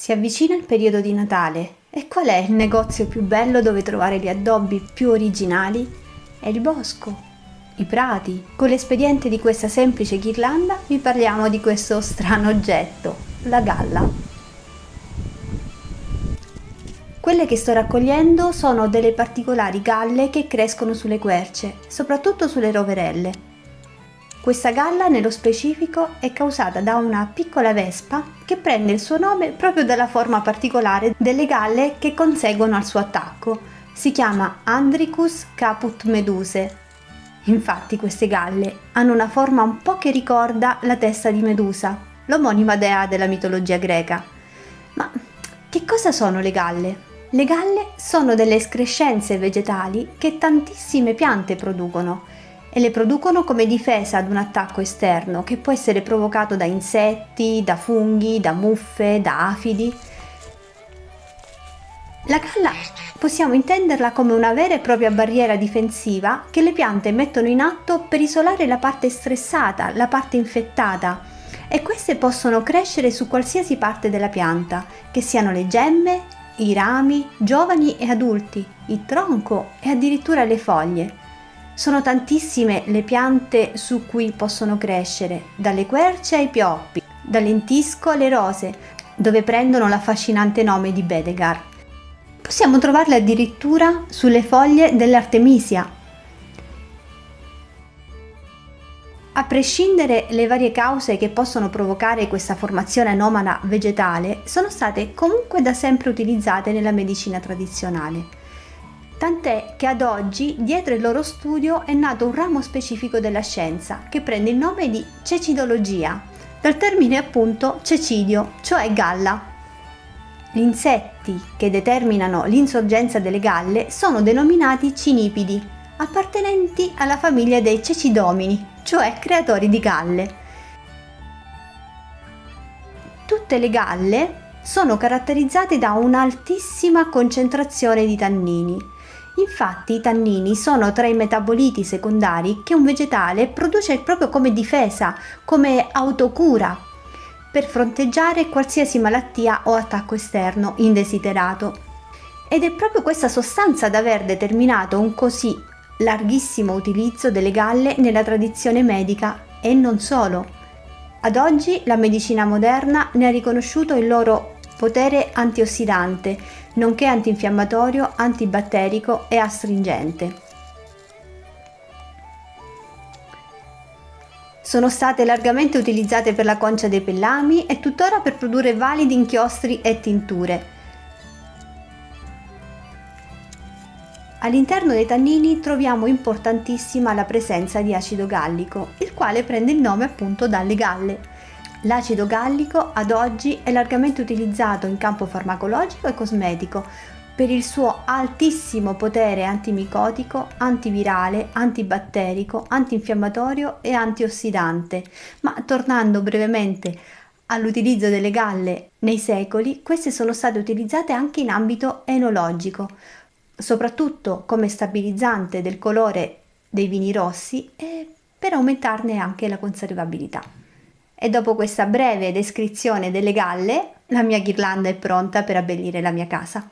Si avvicina il periodo di Natale e qual è il negozio più bello dove trovare gli addobbi più originali? È il bosco, i prati. Con l'espediente di questa semplice ghirlanda vi parliamo di questo strano oggetto, la galla. Quelle che sto raccogliendo sono delle particolari galle che crescono sulle querce, soprattutto sulle roverelle. Questa galla nello specifico è causata da una piccola vespa che prende il suo nome proprio dalla forma particolare delle galle che conseguono al suo attacco. Si chiama Andricus caput meduse. Infatti queste galle hanno una forma un po' che ricorda la testa di Medusa, l'omonima dea della mitologia greca. Ma che cosa sono le galle? Le galle sono delle escrescenze vegetali che tantissime piante producono e le producono come difesa ad un attacco esterno che può essere provocato da insetti, da funghi, da muffe, da afidi. La galla possiamo intenderla come una vera e propria barriera difensiva che le piante mettono in atto per isolare la parte stressata, la parte infettata, e queste possono crescere su qualsiasi parte della pianta, che siano le gemme, i rami, giovani e adulti, il tronco e addirittura le foglie. Sono tantissime le piante su cui possono crescere, dalle querce ai pioppi, dal lentisco alle rose, dove prendono l'affascinante nome di Bedegar. Possiamo trovarle addirittura sulle foglie dell'artemisia. A prescindere le varie cause che possono provocare questa formazione anomala vegetale, sono state comunque da sempre utilizzate nella medicina tradizionale. Tant'è che ad oggi dietro il loro studio è nato un ramo specifico della scienza che prende il nome di cecidologia, dal termine appunto cecidio, cioè galla. Gli insetti che determinano l'insorgenza delle galle sono denominati cinipidi, appartenenti alla famiglia dei cecidomini, cioè creatori di galle. Tutte le galle sono caratterizzate da un'altissima concentrazione di tannini. Infatti i tannini sono tra i metaboliti secondari che un vegetale produce proprio come difesa, come autocura, per fronteggiare qualsiasi malattia o attacco esterno indesiderato. Ed è proprio questa sostanza ad aver determinato un così larghissimo utilizzo delle galle nella tradizione medica e non solo. Ad oggi la medicina moderna ne ha riconosciuto il loro potere antiossidante, nonché antinfiammatorio, antibatterico e astringente. Sono state largamente utilizzate per la concia dei pellami e tuttora per produrre validi inchiostri e tinture. All'interno dei tannini troviamo importantissima la presenza di acido gallico, il quale prende il nome appunto dalle galle. L'acido gallico ad oggi è largamente utilizzato in campo farmacologico e cosmetico per il suo altissimo potere antimicotico, antivirale, antibatterico, antinfiammatorio e antiossidante. Ma tornando brevemente all'utilizzo delle galle nei secoli, queste sono state utilizzate anche in ambito enologico, soprattutto come stabilizzante del colore dei vini rossi e per aumentarne anche la conservabilità. E dopo questa breve descrizione delle galle, la mia ghirlanda è pronta per abbellire la mia casa.